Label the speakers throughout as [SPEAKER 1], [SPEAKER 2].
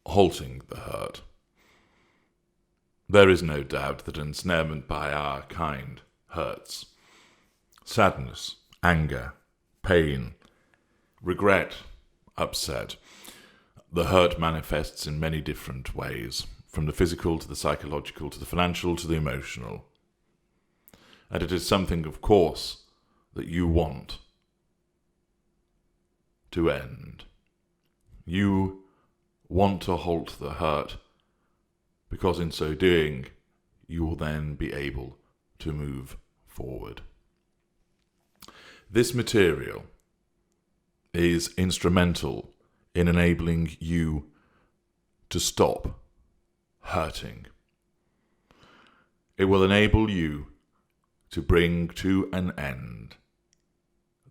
[SPEAKER 1] Halting the Hurt. There is no doubt that ensnarement by our kind hurts. Sadness, anger, pain, regret, upset. The hurt manifests in many different ways, from the physical to the psychological to the financial to the emotional. And it is something, of course, that you want to end. You want to halt the hurt, because in so doing, you will then be able to move forward. This material is instrumental in enabling you to stop hurting. It will enable you to bring to an end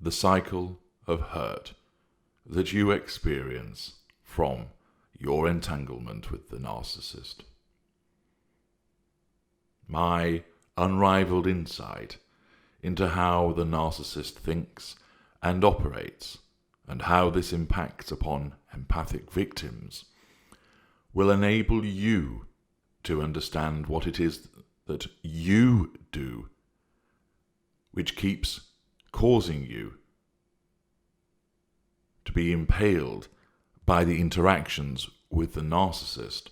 [SPEAKER 1] the cycle of hurt that you experience from your entanglement with the narcissist. My unrivaled insight into how the narcissist thinks and operates, and how this impacts upon empathic victims, will enable you to understand what it is that you do which keeps causing you to be impaled by the interactions with the narcissist,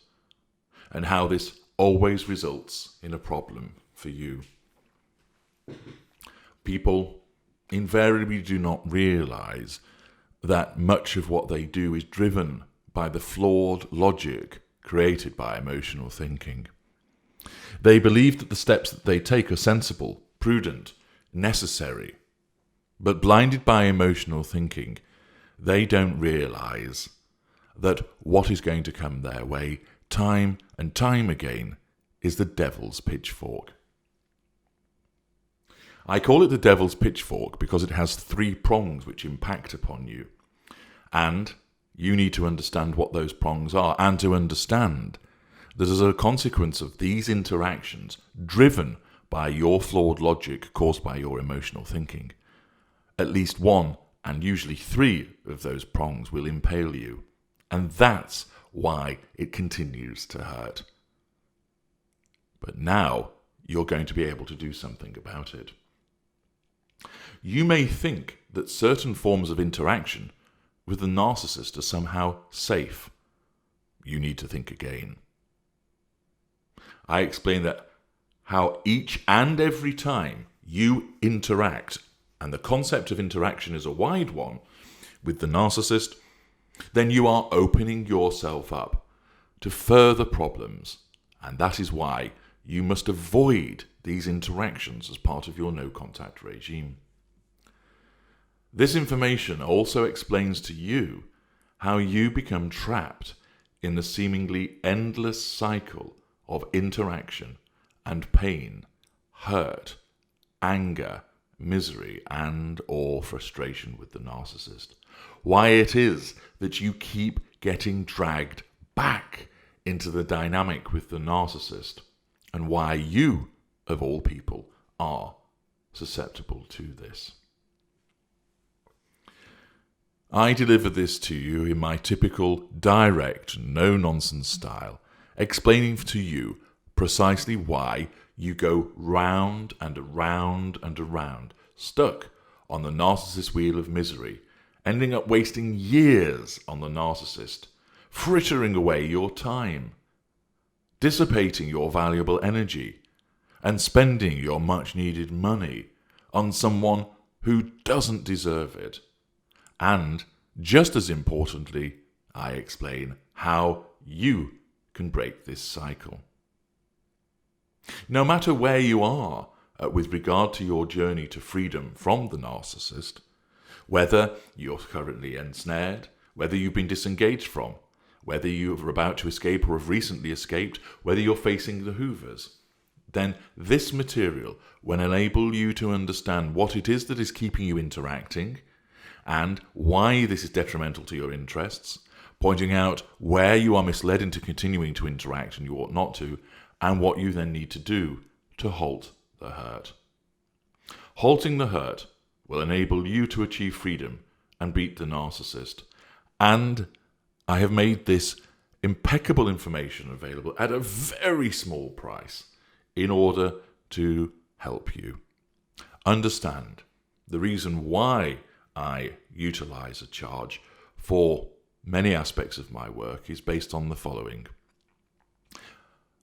[SPEAKER 1] and how this always results in a problem for you. People invariably do not realize that much of what they do is driven by the flawed logic created by emotional thinking. They believe that the steps that they take are sensible, prudent, necessary, but blinded by emotional thinking, they don't realize that what is going to come their way time and time again is the devil's pitchfork. I call it the devil's pitchfork because it has 3 prongs which impact upon you. And you need to understand what those prongs are, and to understand that as a consequence of these interactions driven by your flawed logic caused by your emotional thinking, at least 1 and usually 3 of those prongs will impale you. And that's why it continues to hurt. But now you're going to be able to do something about it. You may think that certain forms of interaction with the narcissist are somehow safe. You need to think again. I explain that how each and every time you interact, and the concept of interaction is a wide one, with the narcissist, then you are opening yourself up to further problems, and that is why you must avoid these interactions as part of your no-contact regime. This information also explains to you how you become trapped in the seemingly endless cycle of interaction and pain, hurt, anger, misery, and or frustration with the narcissist. Why it is that you keep getting dragged back into the dynamic with the narcissist, and why you, of all people, are susceptible to this. I deliver this to you in my typical direct, no-nonsense style, explaining to you precisely why you go round and around and around, stuck on the narcissist wheel of misery, ending up wasting years on the narcissist, frittering away your time, dissipating your valuable energy, and spending your much-needed money on someone who doesn't deserve it. And, just as importantly, I explain how you can break this cycle. No matter where you are with regard to your journey to freedom from the narcissist, whether you're currently ensnared, whether you've been disengaged from, whether you're about to escape or have recently escaped, whether you're facing the Hoovers, then this material will enable you to understand what it is that is keeping you interacting, and why this is detrimental to your interests, pointing out where you are misled into continuing to interact and you ought not to, and what you then need to do to halt the hurt. Halting the hurt will enable you to achieve freedom and beat the narcissist. And I have made this impeccable information available at a very small price in order to help you. Understand the reason why I utilize a charge for many aspects of my work is based on the following.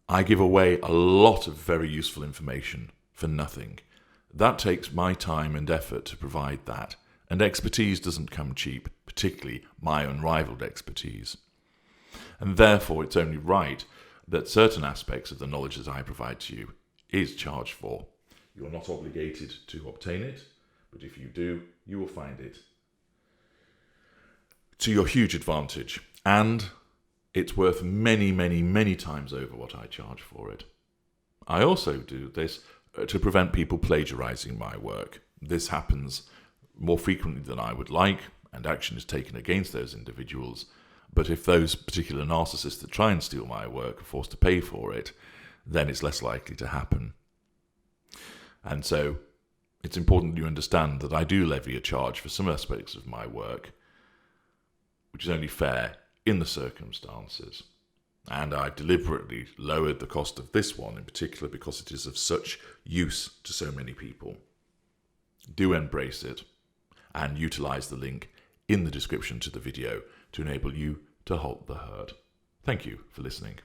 [SPEAKER 1] I give away a lot of very useful information for nothing. That takes my time and effort to provide that, and expertise doesn't come cheap, particularly my unrivaled expertise. And therefore it's only right that certain aspects of the knowledge that I provide to you is charged for. You're not obligated to obtain it, but if you do, you will find it to your huge advantage, and it's worth many, many, many times over what I charge for it. I also do this to prevent people plagiarizing my work. This happens more frequently than I would like, and action is taken against those individuals. But if those particular narcissists that try and steal my work are forced to pay for it, then it's less likely to happen. And so it's important that you understand that I do levy a charge for some aspects of my work, which is only fair in the circumstances. And I deliberately lowered the cost of this one in particular because it is of such use to so many people. Do embrace it and utilize the link in the description to the video to enable you to halt the hurt. Thank you for listening.